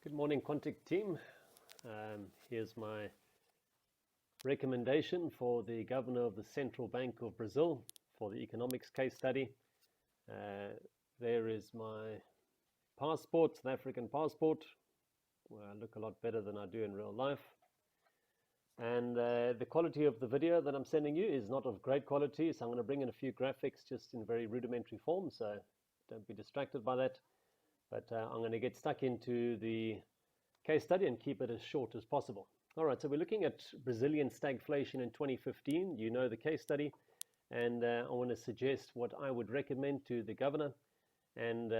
Good morning, QUANTIC team. Here's my recommendation for the Governor of the Central Bank of Brazil for the economics case study. There is my passport, South African passport, where I look a lot better than I do in real life. And the quality of the video that I'm sending you is not of great quality, so I'm going to bring in a few graphics just in very rudimentary form, so don't be distracted by that. But I'm going to get stuck into the case study and keep it as short as possible. All right, so we're looking at Brazilian stagflation in 2015. You know the case study, and I want to suggest what I would recommend to the governor and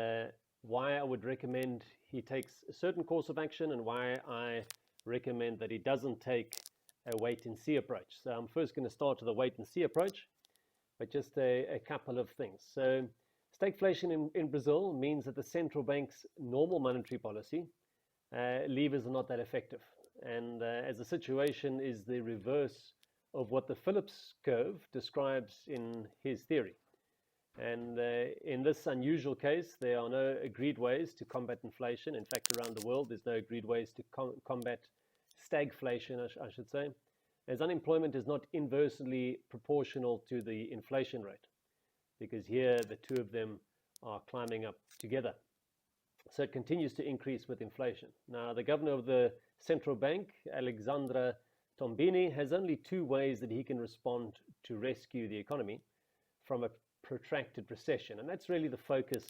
why I would recommend he takes a certain course of action and why I recommend that he doesn't take a wait-and-see approach. So I'm first going to start with a wait-and-see approach, but just a couple of things. So stagflation in Brazil means that the central bank's normal monetary policy levers are not that effective. And as the situation is the reverse of what the Phillips curve describes in his theory. And in this unusual case, there are no agreed ways to combat inflation. In fact, around the world, there's no agreed ways to combat stagflation, I should say, as unemployment is not inversely proportional to the inflation rate, because here the two of them are climbing up together. So it continues to increase with inflation. Now, the governor of the central bank, Alexandre Tombini, has only two ways that he can respond to rescue the economy from a protracted recession. And that's really the focus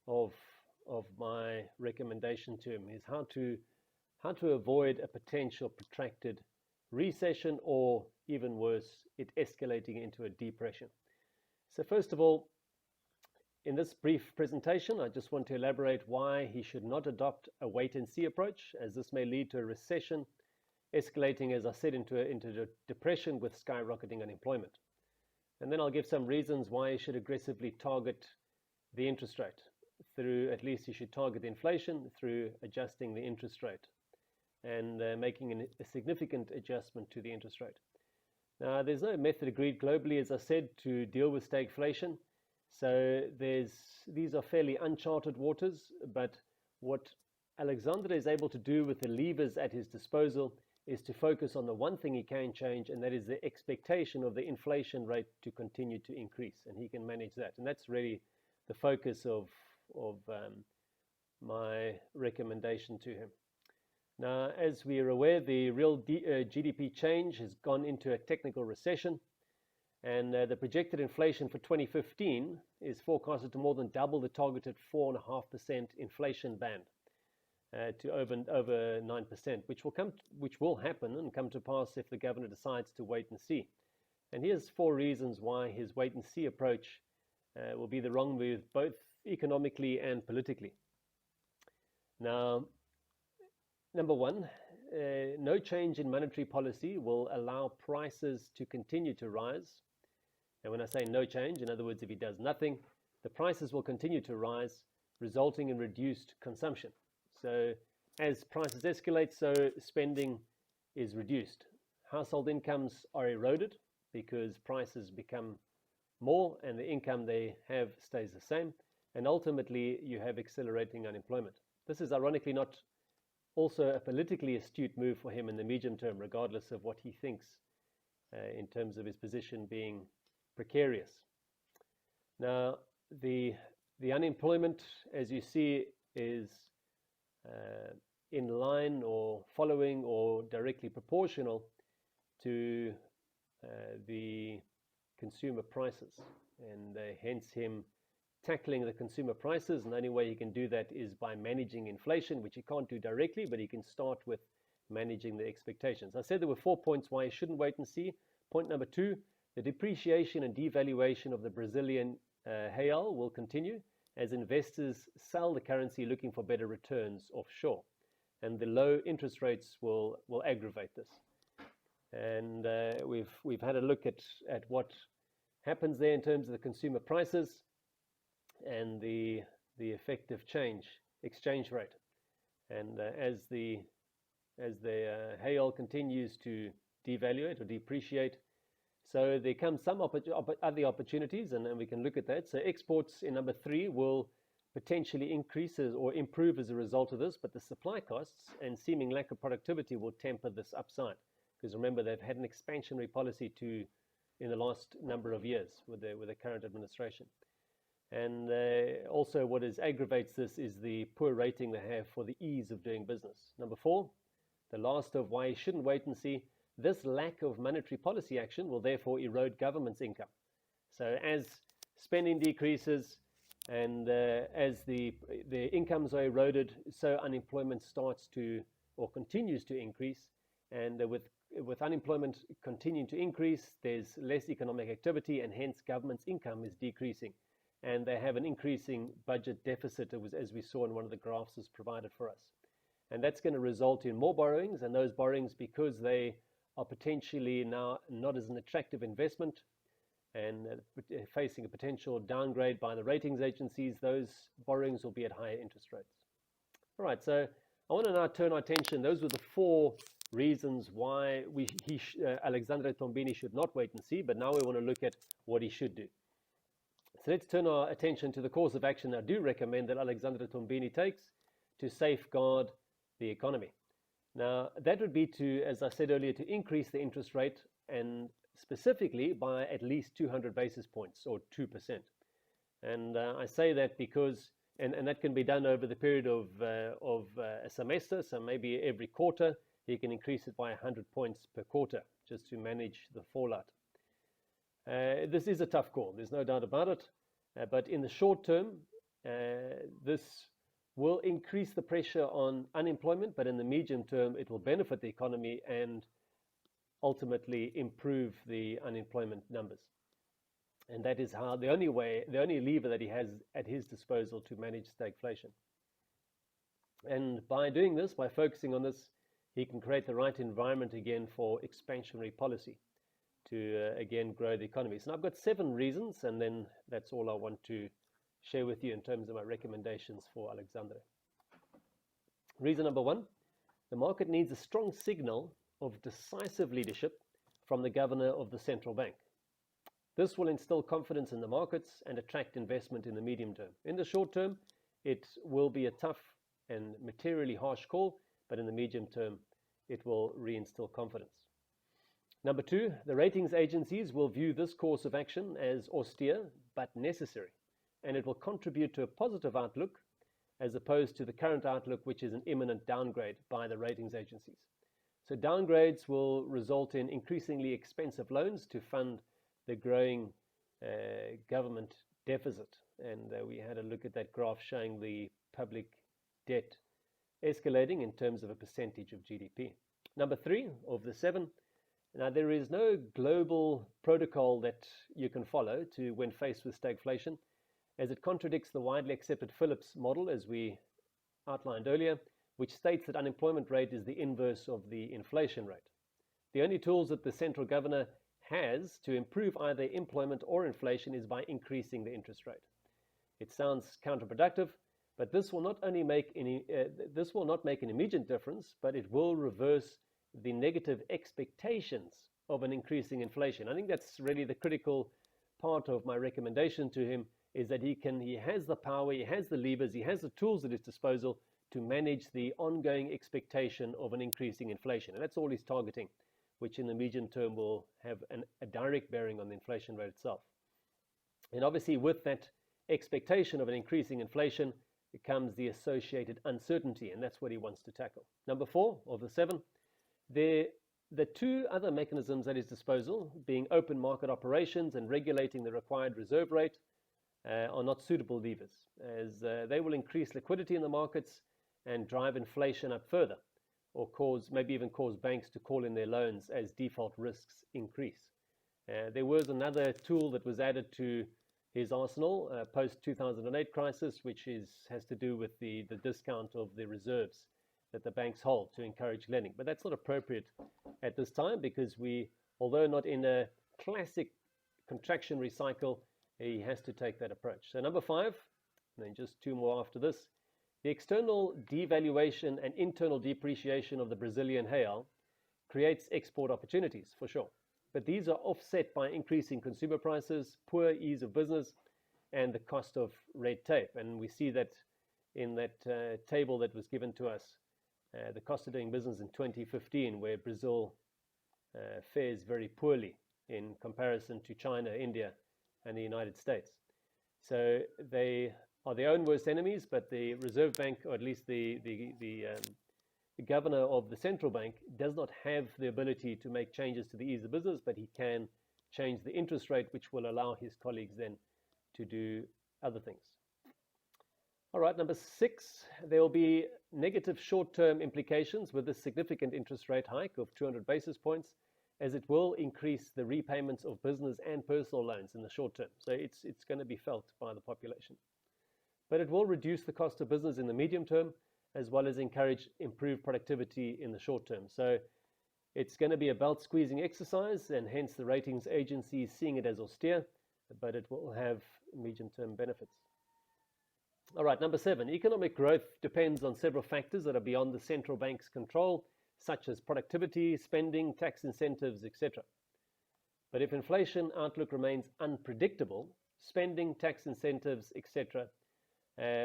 of my recommendation to him, is how to avoid a potential protracted recession, or even worse, it escalating into a depression. So first of all, in this brief presentation, I just want to elaborate why he should not adopt a wait-and-see approach, as this may lead to a recession, escalating, as I said, into a depression with skyrocketing unemployment. And then I'll give some reasons why he should aggressively target the interest rate through, at least he should target inflation through adjusting the interest rate and making a significant adjustment to the interest rate. Now, there's no method agreed globally, as I said, to deal with stagflation. So these are fairly uncharted waters, but what Alexandre is able to do with the levers at his disposal is to focus on the one thing he can change, and that is the expectation of the inflation rate to continue to increase, and he can manage that. And that's really the focus of my recommendation to him. Now, as we are aware, the real GDP change has gone into a technical recession, and the projected inflation for 2015 is forecasted to more than double the targeted 4.5% inflation band to over 9%, which will happen and come to pass if the governor decides to wait and see. And here's 4 reasons why his wait and see approach will be the wrong move, both economically and politically. Now, number 1, no change in monetary policy will allow prices to continue to rise. And when I say no change, in other words, if he does nothing, the prices will continue to rise, resulting in reduced consumption. So as prices escalate, so spending is reduced. Household incomes are eroded because prices become more and the income they have stays the same. And ultimately, you have accelerating unemployment. This is ironically not also a politically astute move for him in the medium term, regardless of what he thinks in terms of his position being precarious. Now, the unemployment, as you see, is in line or following or directly proportional to the consumer prices, and hence him tackling the consumer prices. And the only way he can do that is by managing inflation, which he can't do directly, but he can start with managing the expectations. I said there were 4 points why he shouldn't wait and see. Point number 2, the depreciation and devaluation of the Brazilian real will continue as investors sell the currency looking for better returns offshore. And the low interest rates will aggravate this. And we've had a look at what happens there in terms of the consumer prices and the effective exchange rate. And as the real continues to devaluate or depreciate, so there come some other opportunities, and we can look at that. So exports in number 3 will potentially increases or improve as a result of this, but the supply costs and seeming lack of productivity will temper this upside. Because remember, they've had an expansionary policy in the last number of years with the current administration. And also what aggravates this is the poor rating they have for the ease of doing business. Number 4, the last of why you shouldn't wait and see, this lack of monetary policy action will therefore erode government's income. So as spending decreases and as the incomes are eroded, so unemployment starts to or continues to increase. And with unemployment continuing to increase, there's less economic activity, and hence government's income is decreasing. And they have an increasing budget deficit, as we saw in one of the graphs was provided for us. And that's going to result in more borrowings, and those borrowings, because they are potentially now not as an attractive investment and facing a potential downgrade by the ratings agencies, those borrowings will be at higher interest rates. All right, so I want to now turn our attention. Those were the 4 reasons why Alexandre Tombini should not wait and see, but now we want to look at what he should do. So let's turn our attention to the course of action I do recommend that Alexandre Tombini takes to safeguard the economy. Now, that would be to, as I said earlier, to increase the interest rate, and specifically by at least 200 basis points or 2%. And I say that because, and that can be done over the period of a semester, so maybe every quarter, he can increase it by 100 points per quarter just to manage the fallout. This is a tough call, there's no doubt about it, but in the short term, this will increase the pressure on unemployment, but in the medium term, it will benefit the economy and ultimately improve the unemployment numbers. And that is how the only lever that he has at his disposal to manage stagflation. And by doing this, by focusing on this, he can create the right environment again for expansionary policy to again grow the economy. So I've got 7 reasons, and then that's all I want to share with you in terms of my recommendations for Alexandre. Reason number 1, the market needs a strong signal of decisive leadership from the governor of the central bank. This will instill confidence in the markets and attract investment in the medium term. In the short term, it will be a tough and materially harsh call, but in the medium term, it will reinstill confidence. Number 2, the ratings agencies will view this course of action as austere but necessary, and it will contribute to a positive outlook as opposed to the current outlook, which is an imminent downgrade by the ratings agencies. So downgrades will result in increasingly expensive loans to fund the growing government deficit. And we had a look at that graph showing the public debt escalating in terms of a percentage of GDP. Number 3 of the 7, now there is no global protocol that you can follow when faced with stagflation, as it contradicts the widely accepted Phillips model, as we outlined earlier, which states that unemployment rate is the inverse of the inflation rate. The only tools that the central governor has to improve either employment or inflation is by increasing the interest rate. It sounds counterproductive, but this will not make an immediate difference, but it will reverse the negative expectations of an increasing inflation. I think that's really the critical part of my recommendation to him, is that he has the power, he has the levers, he has the tools at his disposal to manage the ongoing expectation of an increasing inflation. And that's all he's targeting, which in the medium term will have a direct bearing on the inflation rate itself. And obviously with that expectation of an increasing inflation comes the associated uncertainty, and that's what he wants to tackle. Number 4 of the 7, the 2 other mechanisms at his disposal, being open market operations and regulating the required reserve rate, are not suitable levers, as they will increase liquidity in the markets and drive inflation up further, or maybe even cause banks to call in their loans as default risks increase. There was another tool that was added to his arsenal post-2008 crisis, which has to do with the discount of the reserves that the banks hold to encourage lending. But that's not appropriate at this time, because although not in a classic contractionary cycle, he has to take that approach. So number 5, and then just 2 more after this, the external devaluation and internal depreciation of the Brazilian real creates export opportunities for sure. But these are offset by increasing consumer prices, poor ease of business, and the cost of red tape. And we see that in that table that was given to us, the cost of doing business in 2015, where Brazil fares very poorly in comparison to China, India, and the United States. So they are their own worst enemies, but the Reserve Bank, or at least the governor of the central bank, does not have the ability to make changes to the ease of business, but he can change the interest rate, which will allow his colleagues then to do other things. All right, number 6, there will be negative short-term implications with this significant interest rate hike of 200 basis points, as it will increase the repayments of business and personal loans in the short term. So it's going to be felt by the population. But it will reduce the cost of business in the medium term, as well as encourage improved productivity in the short term. So it's going to be a belt squeezing exercise, and hence the ratings agencies seeing it as austere, but it will have medium-term benefits. All right, number 7, economic growth depends on several factors that are beyond the central bank's control, such as productivity, spending, tax incentives, etc. But if inflation outlook remains unpredictable, spending, tax incentives, etc.,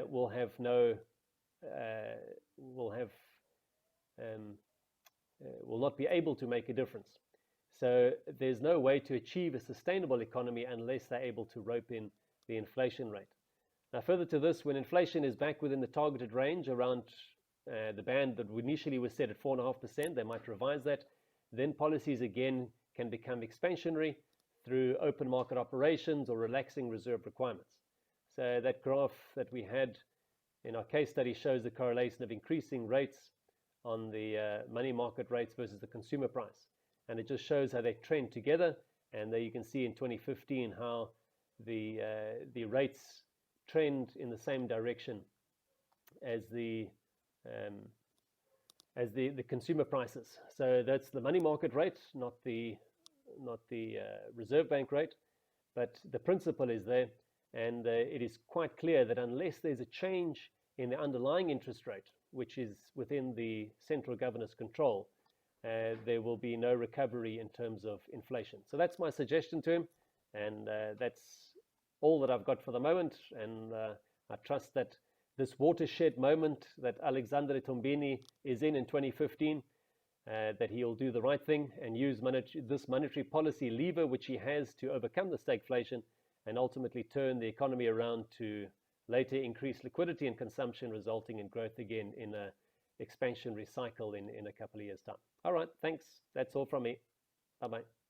will not be able to make a difference. So there's no way to achieve a sustainable economy unless they're able to rope in the inflation rate. Now, further to this, when inflation is back within the targeted range around the band that initially was set at 4.5%, they might revise that. Then policies again can become expansionary through open market operations or relaxing reserve requirements. So that graph that we had in our case study shows the correlation of increasing rates on the money market rates versus the consumer price. And it just shows how they trend together. And there you can see in 2015 how the rates trend in the same direction as the consumer prices. So that's the money market rate, not the Reserve Bank rate, but the principle is there, and it is quite clear that unless there's a change in the underlying interest rate, which is within the central governor's control, there will be no recovery in terms of inflation. So that's my suggestion to him, and that's all that I've got for the moment, and I trust that this watershed moment that Alexandre Tombini is in 2015, that he'll do the right thing and use this monetary policy lever which he has to overcome the stagflation and ultimately turn the economy around to later increase liquidity and consumption, resulting in growth again in an expansionary cycle in a couple of years' time. All right, thanks. That's all from me. Bye-bye.